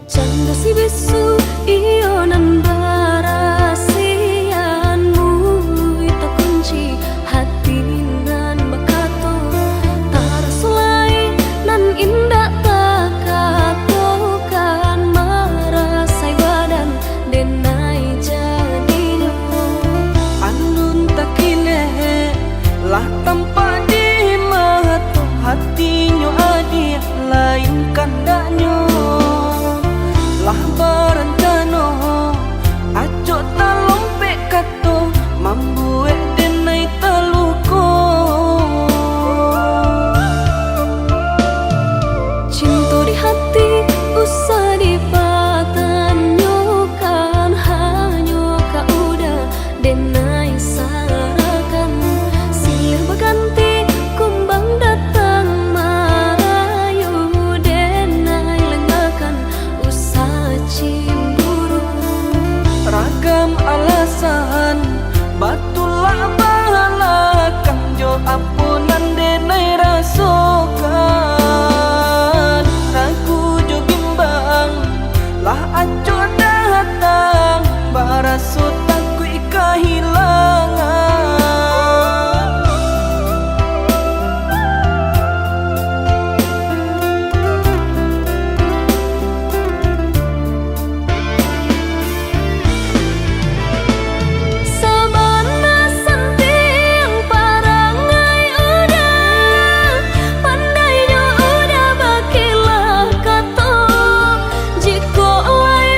Canda si bisu iyo nan barasianmu ita kunci hati nan bakato tarasulai nan indah takato kan marasai badan denai jadinya andun takine lah tanpa di mata hatinya adi lain kandaknya lah berencana aco talompe kato mambuek denai teluko cinta di hati usah dipatanyokan hanya kau udah denai sarakan silih berganti kumbang datang marayu denai lengakan usah cemburu ragam alasan batulah balakan jo ampunan denai rasokan ragu jo bimbang lah aco datang baraso takui kehilangan sabana senting parangai udah pandainya udah bakilah kato jiko lai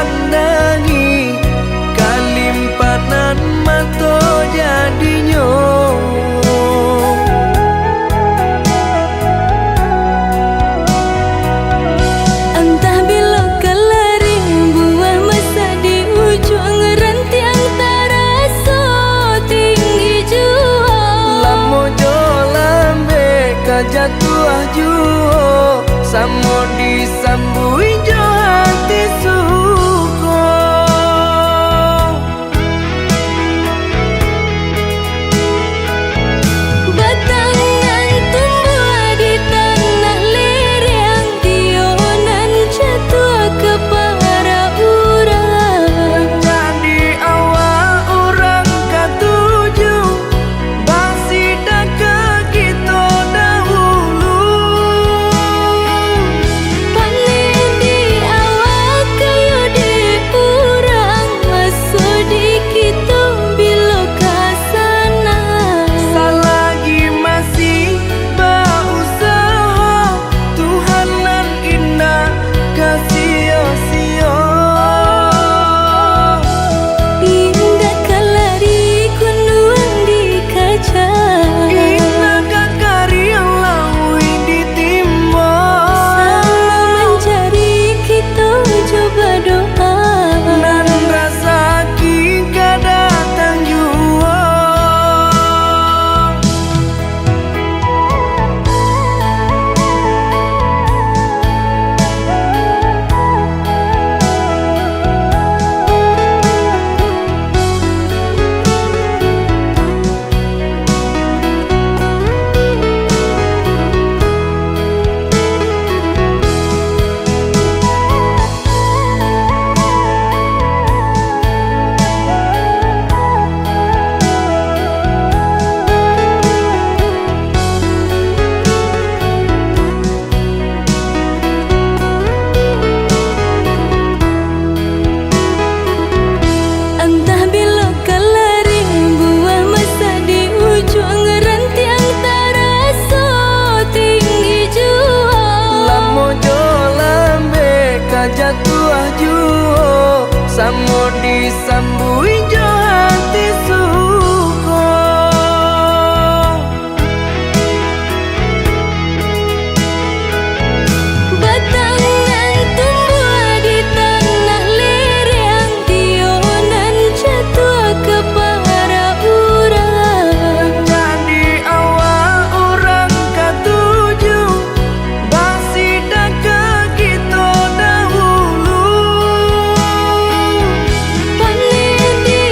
pandangi kalimpanan mato jadinyo. Entah bila kelaring buah masa di ujung rantiang taraso tinggi jua. Lamo jo lambe kajatuah juo samo disambui jo hati suko. Batangan tumbuh di tanah lereng, tionan jatuh ke para urang. Jadi awal orang katuju bangsi dah kita dahulu. Panen di awal kayu di urang, masuk di kita bila kasana. Selagi masih berusaha Tuhan nan indah kasih-sia. Indah kelari kunduan di kaca, Indah kakari yang lawi ditimba. sama mencari kita coba doa. Nan rasa kita datang jua. Entah bila kelaring buah masa di ujung rantiang taraso tinggi jua. Lamo jo lambe kajatuah juo samo disambui jo hati suko. Batangan tumbuh di tanah lereng, tionan jatuh ke para urang. Jadi awal orang katuju bangsi dah kita dahulu. Panen di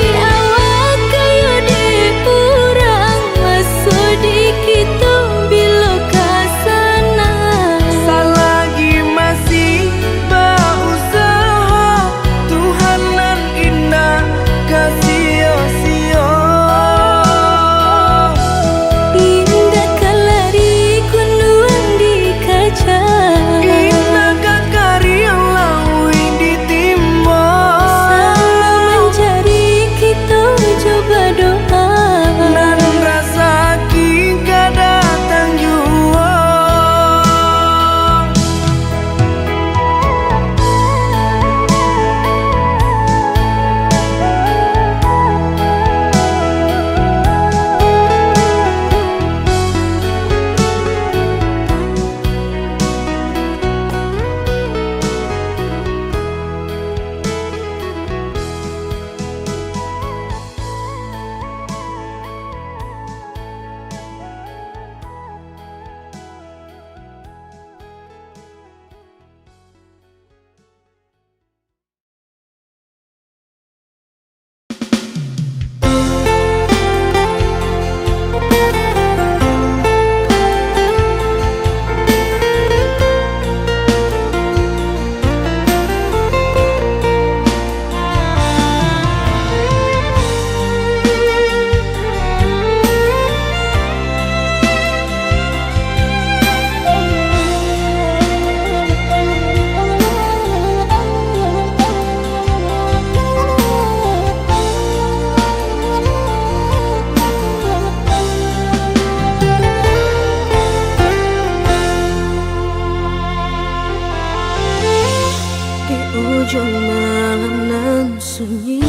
jalanan sunyi,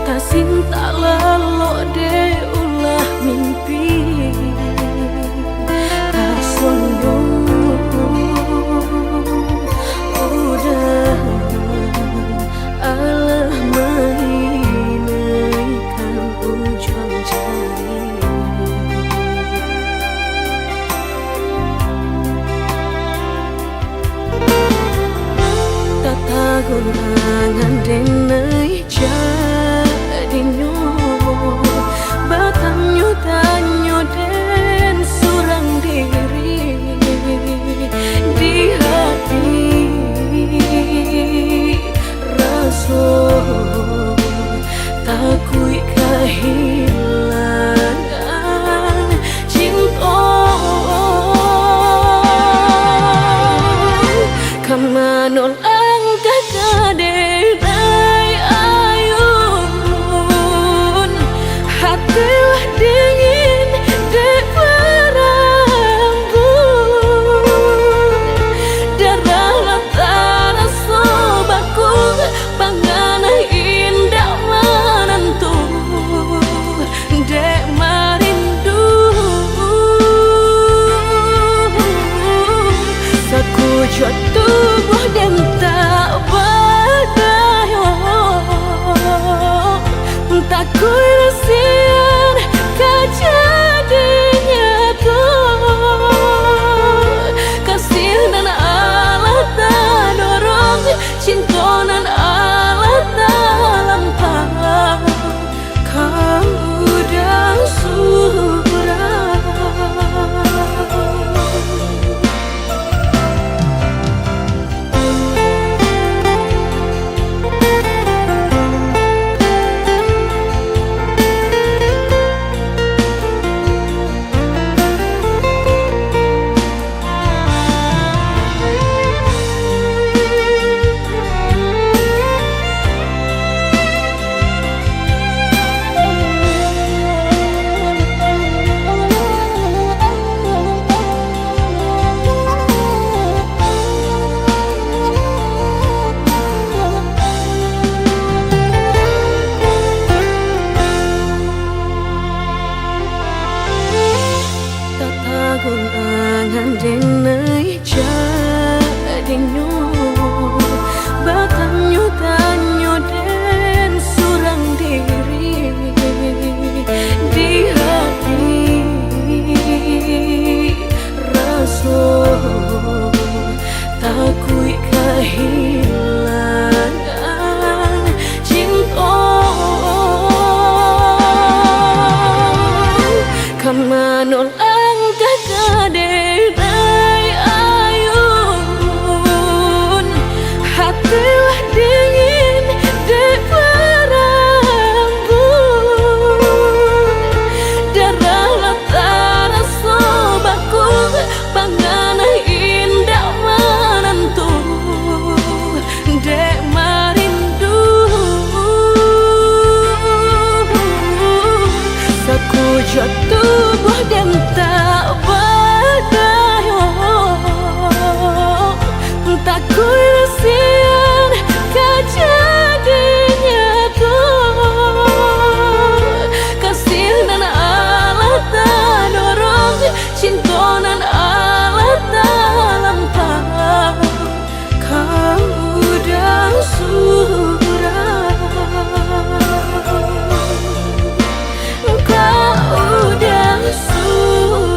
tak cinta lalu de ulah mimpi, tak sombong udah Allah menginaikan ujung jari. Gurangan denai jadinya batanyo tanyo den surang diri di hati rasa takui kehilangan cinta kamanol kaderai ayun hatilah dingin dek berambut darah latara sobaku pangana indah menentu dek marindu sakujud tubuh dan tak tak kuilasian kejadiannya tuh kasih dan Allah tak dorong cinta dan Allah tak lampau kau udah surah. Gunangan denai jadinya batanyo tanyo den surang diri di hati rasa takui kehilangan cinta kamanol kaderai ayun hatilah dingin dek berambut darah latara sobaku pangana indah menentu dek marindu sakujud tubuh dan tak tak kuilasian kejadiannya tuh kasih dan Allah tak dorong cinta dan Allah tak lampau kau udah surah kau udah surah.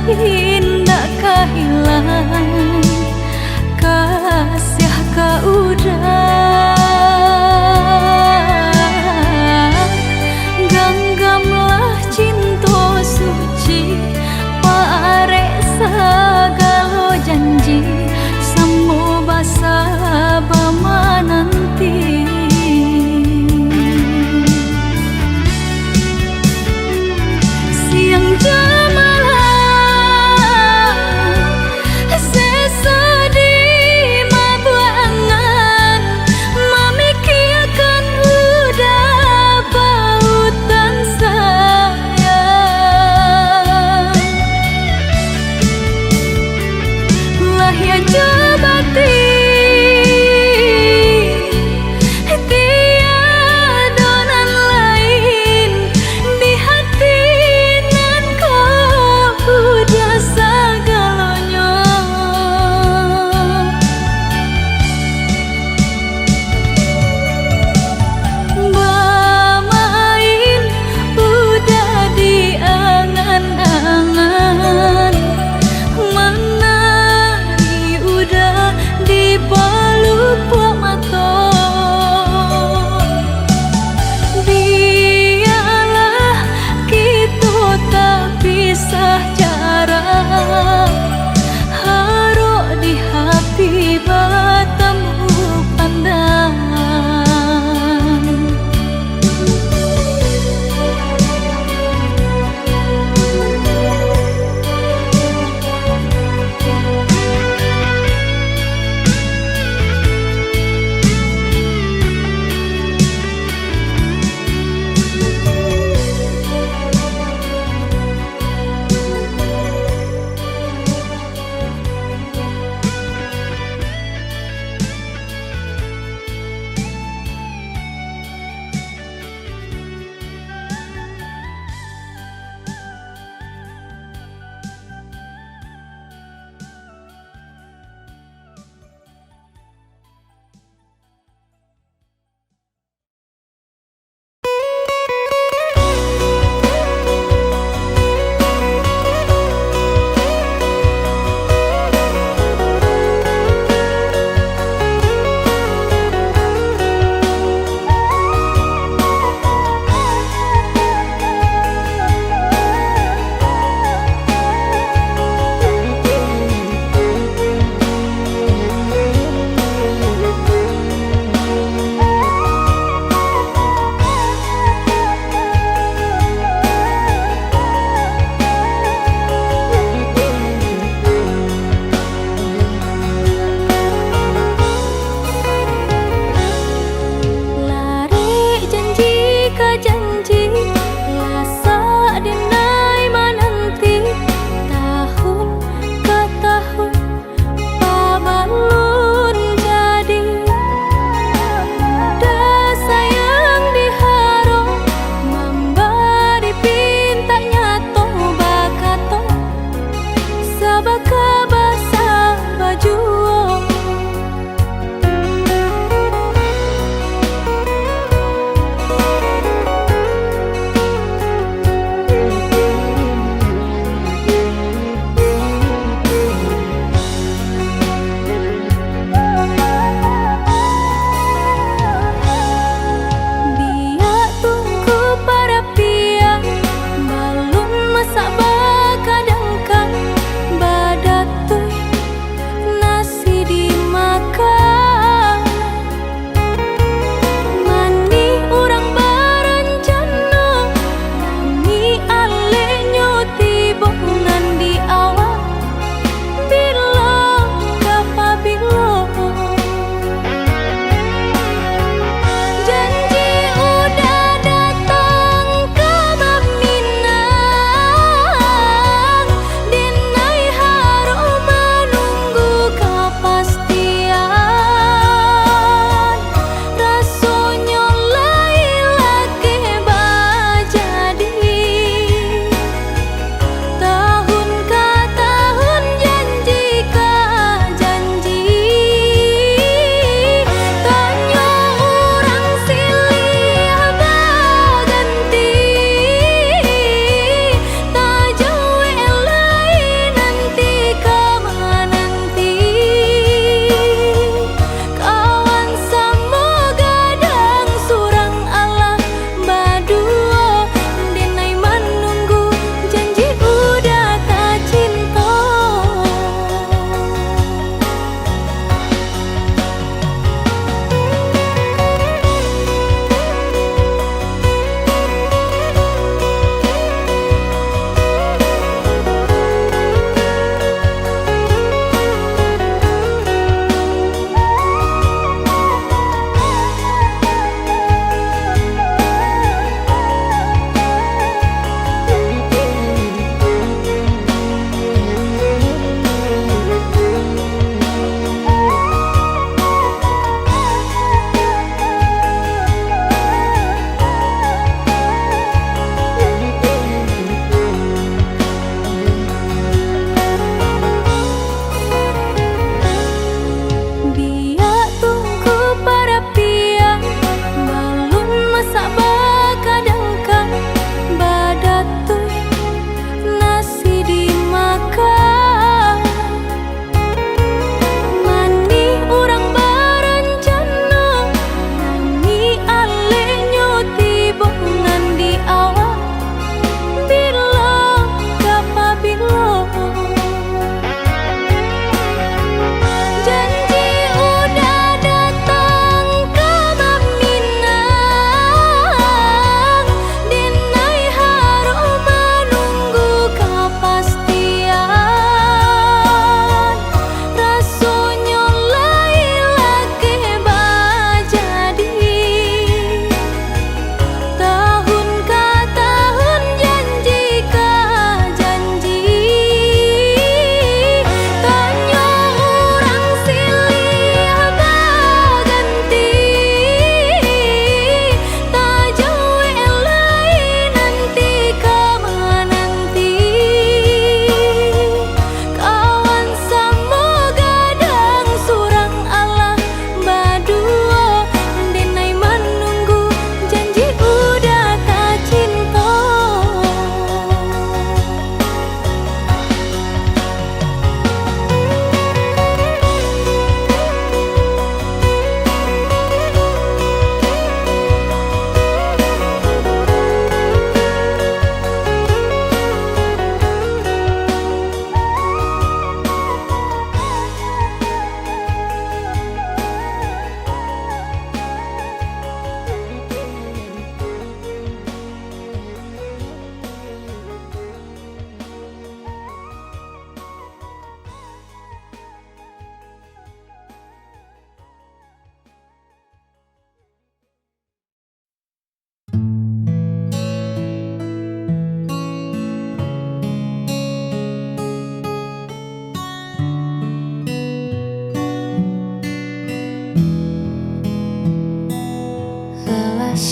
indah kehilangan kasih kau udah genggamlah cinta suci pare segala janji semua basa bama nanti siang jamalah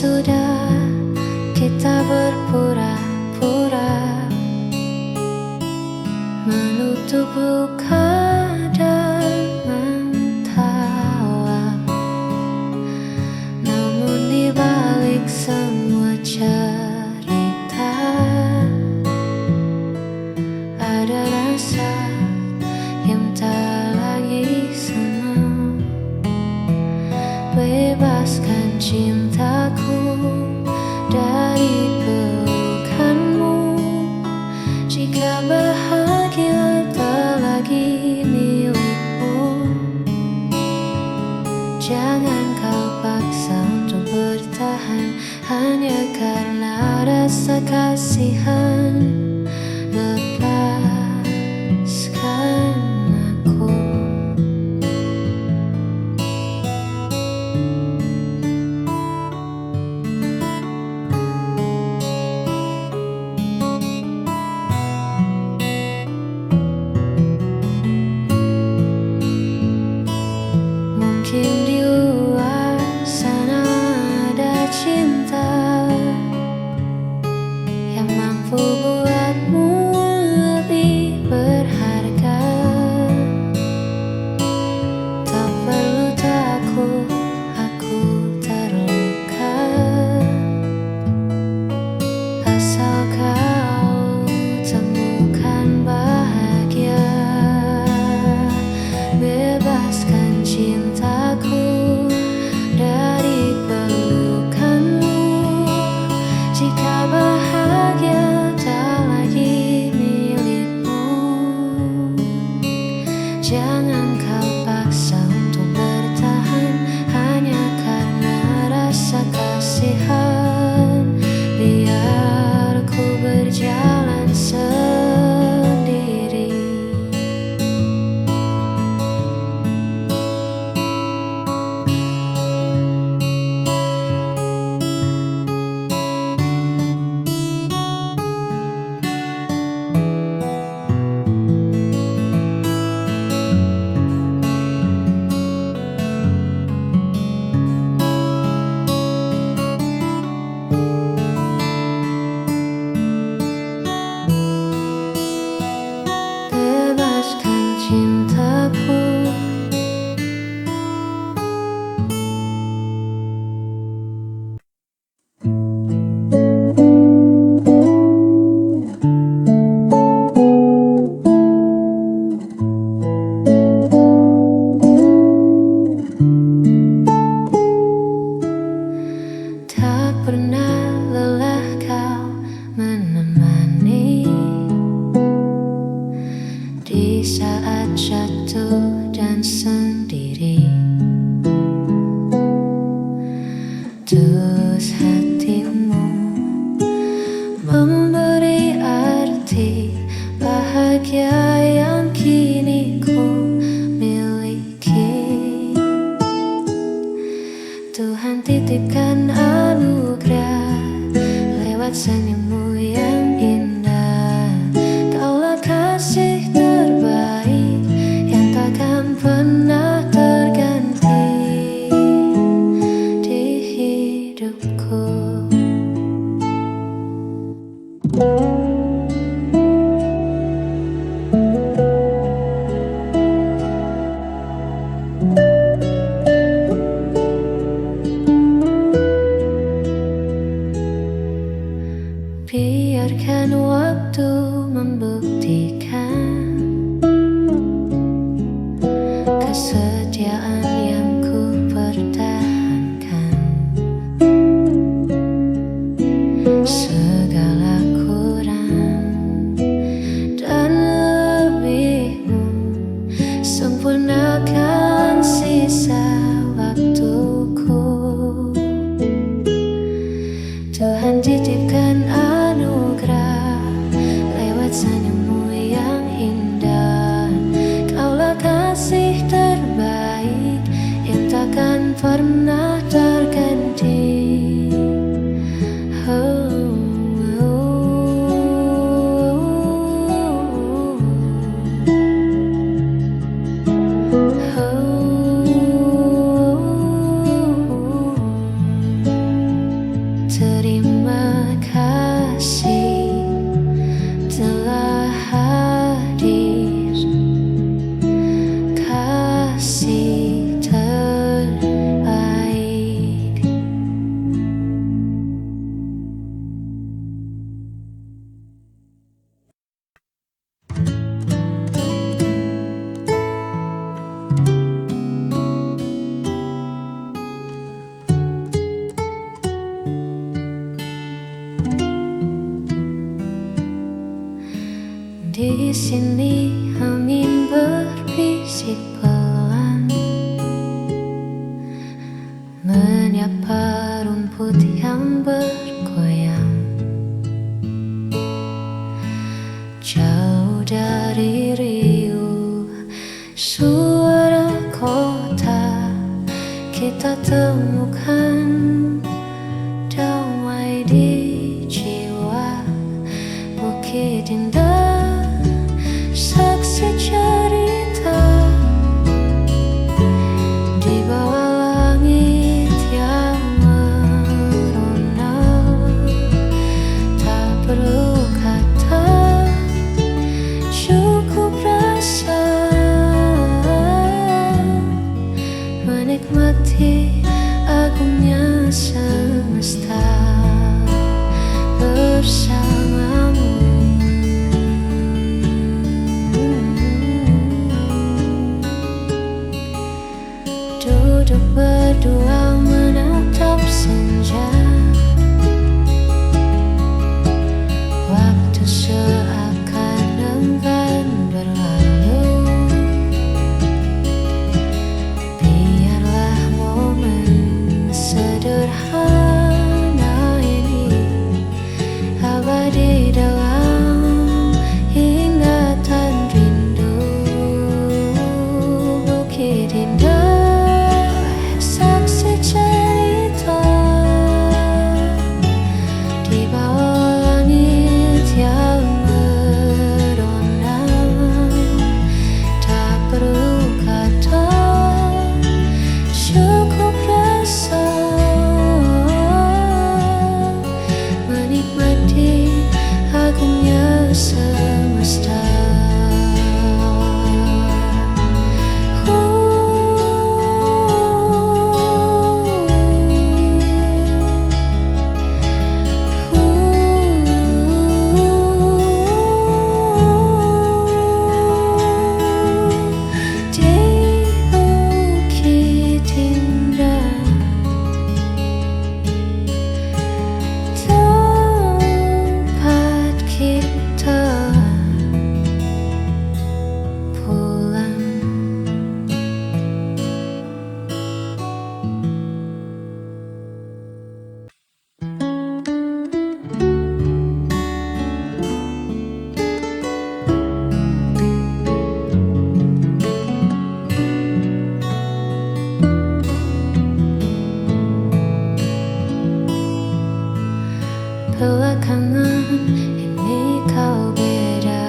sudah kita berpura-pura menutup luka dan mentawa. Namun di balik semua cerita ada rasa yang tak lagi sama. Bebaskan cintaku dari pelukanmu. Jika bahagia tak lagi milikmu, jangan kau paksa untuk bertahan hanya karena rasa kasihan. Lepaskan aku. Mungkin di luar sana ada cinta yang mampu buatmu lebih berharga. Tak perlu takut aku terluka, asal kau temukan bahagia. Bebaskan cintaku dari pelukanmu. Jika bahagia tak lagi milikmu, jangan kau paksa untuk bertahan hanya karena rasa kasihan. Biar ku berjalan sendiri. Bebaskan cintaku. Tak pernah lelah kau menemani di saat jatuh dan sendiri. Tulus hatimu memberi arti bahagia yang kini ku miliki. Tuhan titipkan anugerah lewat senyummu yang indah. Kaulah kasih terbaik yang takkan pernah terganti di hidupku. Biarkan sini angin berbisik pelan, menyapa rumput yang bergoyang. Jauh dari riuh suara kota, kita temukan damai di jiwa. Bukit indah, saksi cerita di bawah langit yang merona. Tak perlu kata, cukup rasa menikmati agungnya semesta bersamamu. Duduk berdua menatap senja, waktu seakan enggan berlalu. Biarlah momen sederhana ini abadi dalam ingatan rindu. Bukit indah, saksi cerita di bawah langit yang merona. Tak perlu kata, cukup rasa menikmati agungnya semesta. Di bukit indah, tempat kita pulang. Belakangan ini kau beda,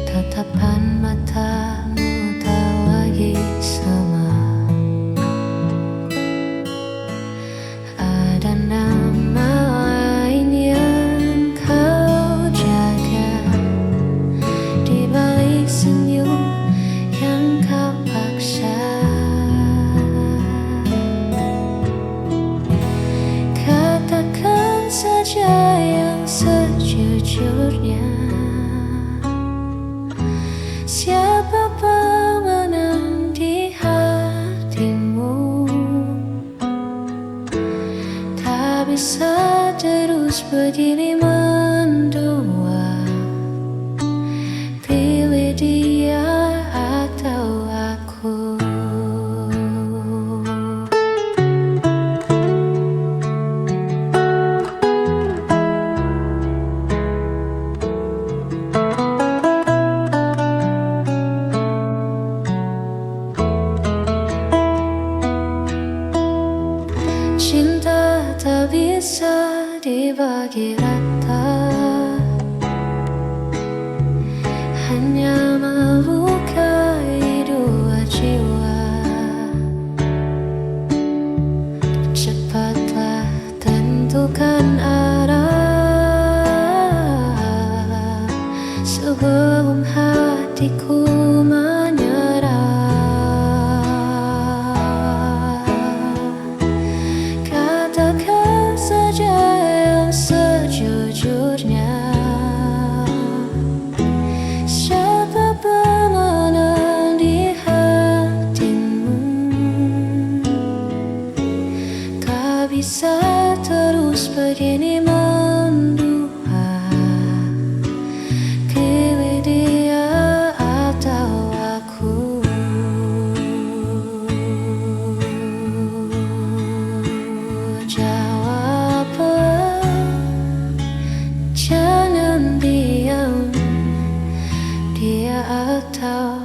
tatapan matamu tak lagi sama. Ada nama lain yang kau jaga di balik senyum yang kau paksa. Katakan saja yang sejujurnya, siapa pemenang di hatimu? Tak bisa terus begini mendua, pilih dia atau aku. Cinta tak bisa dibagi rata, hanya melukai dua jiwa. Cepatlah tentukan arah sebelum hatiku menyerah. Katakan saja yang sejujurnya, siapa pemenang di hatimu? Tak bisa terus begini mendua, atau